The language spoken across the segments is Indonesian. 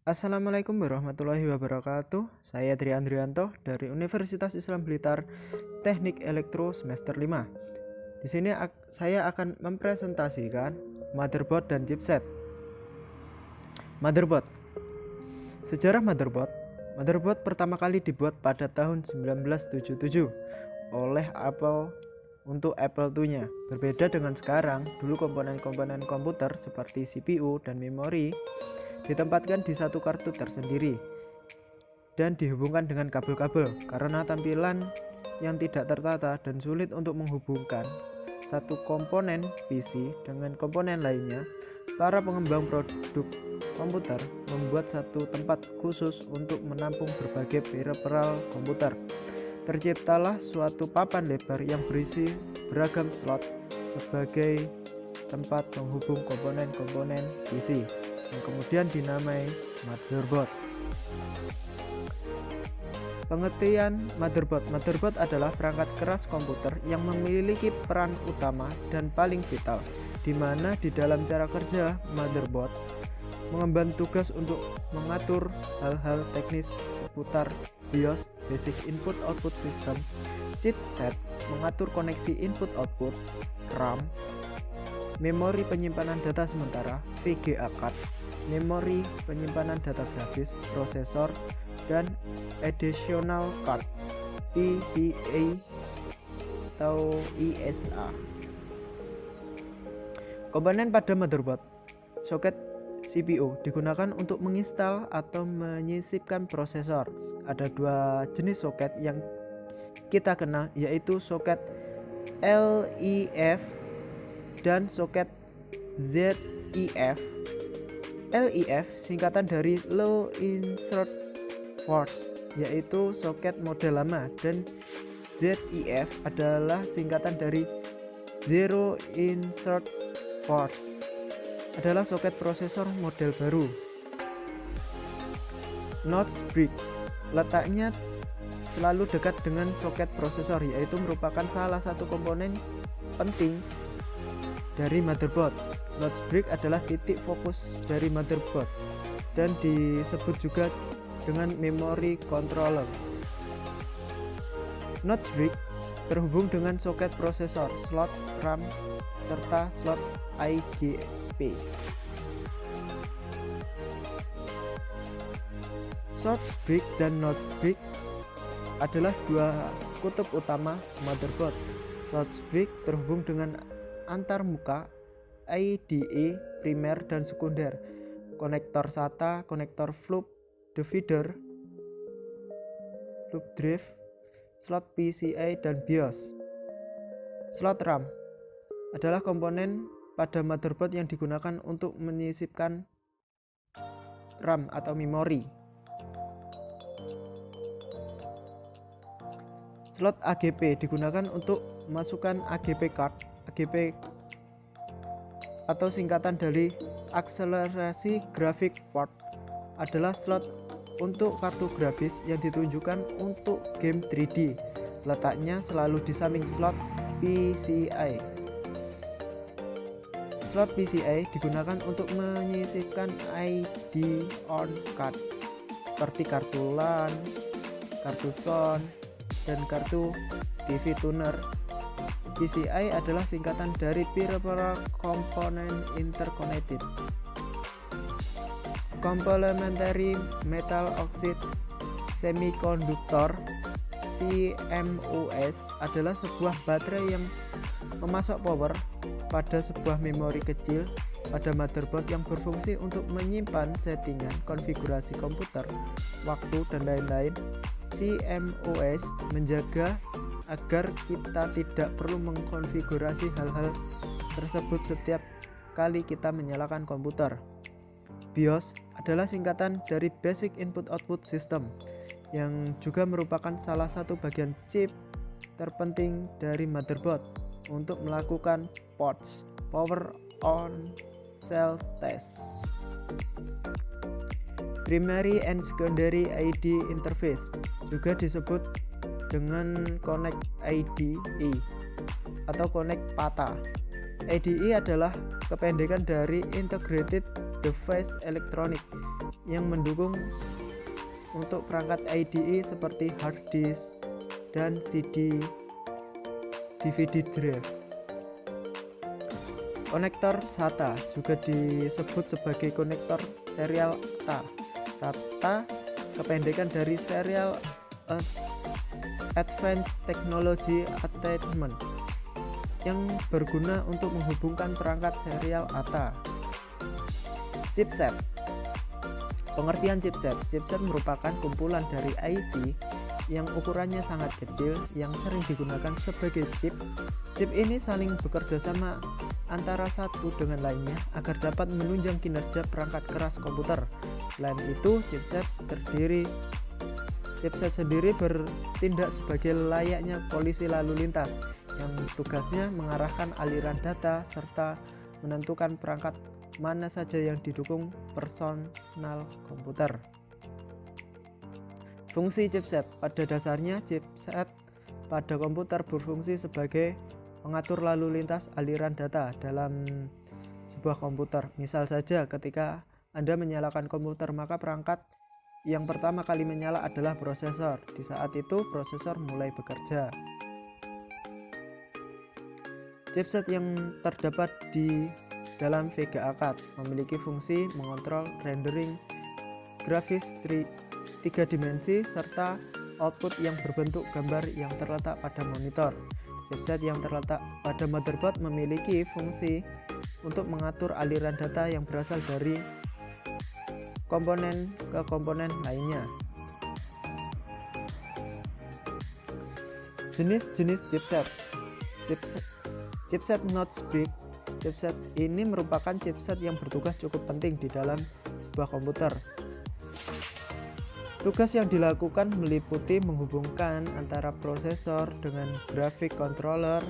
Assalamualaikum warahmatullahi wabarakatuh. Saya Tri Andrianto dari Universitas Islam Blitar, Teknik Elektro semester 5. Di sini saya akan mempresentasikan motherboard dan chipset. Motherboard. Sejarah motherboard. Motherboard pertama kali dibuat pada tahun 1977 oleh Apple untuk Apple II-nya. Berbeda dengan sekarang, dulu komponen-komponen komputer seperti CPU dan memori ditempatkan di satu kartu tersendiri dan dihubungkan dengan kabel-kabel. Karena tampilan yang tidak tertata dan sulit untuk menghubungkan satu komponen PC dengan komponen lainnya, para pengembang produk komputer membuat satu tempat khusus untuk menampung berbagai peripheral komputer. Terciptalah suatu papan lebar yang berisi beragam slot sebagai tempat menghubung komponen-komponen PC yang kemudian dinamai motherboard. Pengertian motherboard. Motherboard adalah perangkat keras komputer yang memiliki peran utama dan paling vital, di mana di dalam cara kerja motherboard mengemban tugas untuk mengatur hal-hal teknis seputar BIOS, Basic Input Output System, chipset, mengatur koneksi input-output, RAM, memori penyimpanan data sementara, VGA card, memori penyimpanan data grafis, prosesor, dan additional card, PCA atau ISA. Komponen pada motherboard. Soket CPU digunakan untuk menginstal atau menyisipkan prosesor. Ada dua jenis soket yang kita kenal, yaitu soket LIF dan soket ZIF. LIF singkatan dari Low Insert Force, yaitu soket model lama, dan ZIF adalah singkatan dari Zero Insert Force, adalah soket prosesor model baru. Notch brick letaknya selalu dekat dengan soket prosesor, yaitu merupakan salah satu komponen penting dari motherboard. Notch brick adalah titik fokus dari motherboard dan disebut juga dengan memory controller. Notch brick terhubung dengan soket prosesor, slot RAM, serta slot IGP. Source brick dan notch brick adalah dua kutub utama motherboard. Source brick terhubung dengan antarmuka IDE primer dan sekunder, konektor SATA, konektor flip divider, loop drive, slot PCI, dan BIOS. Slot RAM adalah komponen pada motherboard yang digunakan untuk menyisipkan RAM atau memori. Slot AGP digunakan untuk memasukkan AGP card. AGP atau singkatan dari akselerasi grafik port adalah slot untuk kartu grafis yang ditunjukkan untuk game 3D. Letaknya selalu di samping slot PCI. Slot PCI digunakan untuk menyisipkan ID on card seperti kartu LAN, kartu sound, dan kartu TV tuner. PCI adalah singkatan dari Peripheral Component Interconnected. Complementary Metal Oxide Semiconductor CMOS adalah sebuah baterai yang memasok power pada sebuah memori kecil pada motherboard yang berfungsi untuk menyimpan settingan, konfigurasi komputer, waktu, dan lain-lain. CMOS menjaga agar kita tidak perlu mengkonfigurasi hal-hal tersebut setiap kali kita menyalakan komputer. BIOS adalah singkatan dari Basic Input Output System, yang juga merupakan salah satu bagian chip terpenting dari motherboard untuk melakukan ports, power on cell test. Primary and Secondary ID Interface juga disebut dengan Connect IDE atau Connect PATA. IDE adalah kependekan dari Integrated Device Electronic yang mendukung untuk perangkat IDE seperti hard disk dan CD DVD drive. Konektor SATA juga disebut sebagai konektor serial ATA. SATA kependekan dari Serial Advanced Technology Attachment yang berguna untuk menghubungkan perangkat serial ATA. Chipset. Pengertian chipset. Chipset merupakan kumpulan dari IC yang ukurannya sangat kecil yang sering digunakan sebagai chip. Chip ini saling bekerja sama antara satu dengan lainnya agar dapat menunjang kinerja perangkat keras komputer. Selain itu, chipset sendiri bertindak sebagai layaknya polisi lalu lintas yang tugasnya mengarahkan aliran data serta menentukan perangkat mana saja yang didukung personal komputer. Fungsi chipset. Pada dasarnya, chipset pada komputer berfungsi sebagai pengatur lalu lintas aliran data dalam sebuah komputer. Misal saja, ketika Anda menyalakan komputer, maka perangkat yang pertama kali menyala adalah prosesor. Di saat itu, prosesor mulai bekerja. Chipset yang terdapat di dalam VGA card memiliki fungsi mengontrol rendering grafis 3 dimensi serta output yang berbentuk gambar yang terletak pada monitor. Chipset yang terletak pada motherboard memiliki fungsi untuk mengatur aliran data yang berasal dari komponen ke komponen lainnya. Jenis-jenis chipset. Chipset notch brick. Chipset ini merupakan chipset yang bertugas cukup penting di dalam sebuah komputer. Tugas yang dilakukan meliputi menghubungkan antara prosesor dengan graphic controller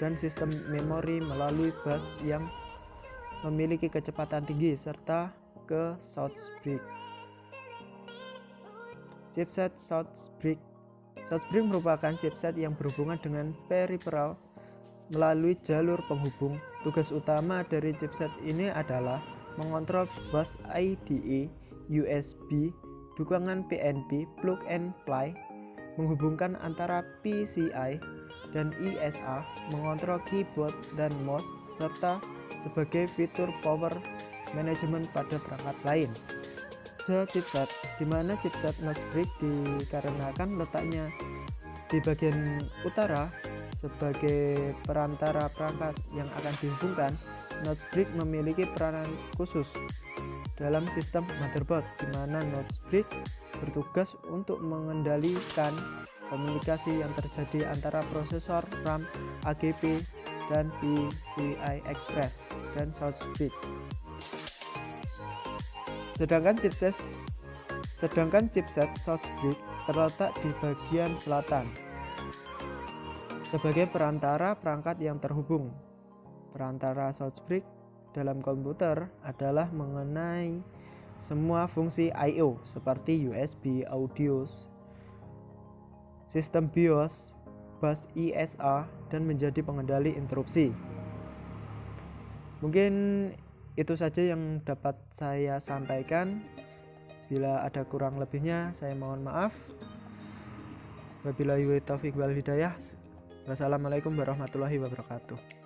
dan sistem memori melalui bus yang memiliki kecepatan tinggi serta ke source brick. Chipset source brick. Source brick merupakan chipset yang berhubungan dengan peripheral melalui jalur penghubung. Tugas utama dari chipset ini adalah mengontrol bus IDE, USB, dukungan PNP, plug and play, menghubungkan antara PCI dan ESA, mengontrol keyboard dan mouse, serta sebagai fitur power management pada perangkat lain. Chipset, di mana chipset notch brick dikarenakan letaknya di bagian utara sebagai perantara perangkat yang akan dihubungkan. Notch brick memiliki peranan khusus dalam sistem motherboard, di mana notch brick bertugas untuk mengendalikan komunikasi yang terjadi antara prosesor, RAM, AGP, dan PCI Express dan source brick. Sedangkan chipset source brick terletak di bagian selatan sebagai perantara perangkat yang terhubung. Perantara source brick dalam komputer adalah mengenai semua fungsi I/O seperti USB, audio, sistem BIOS, bus ESA, dan menjadi pengendali interupsi. Mungkin itu saja yang dapat saya sampaikan. Bila ada kurang lebihnya, saya mohon maaf. Wabillahi taufiq wal hidayah. Wassalamualaikum warahmatullahi wabarakatuh.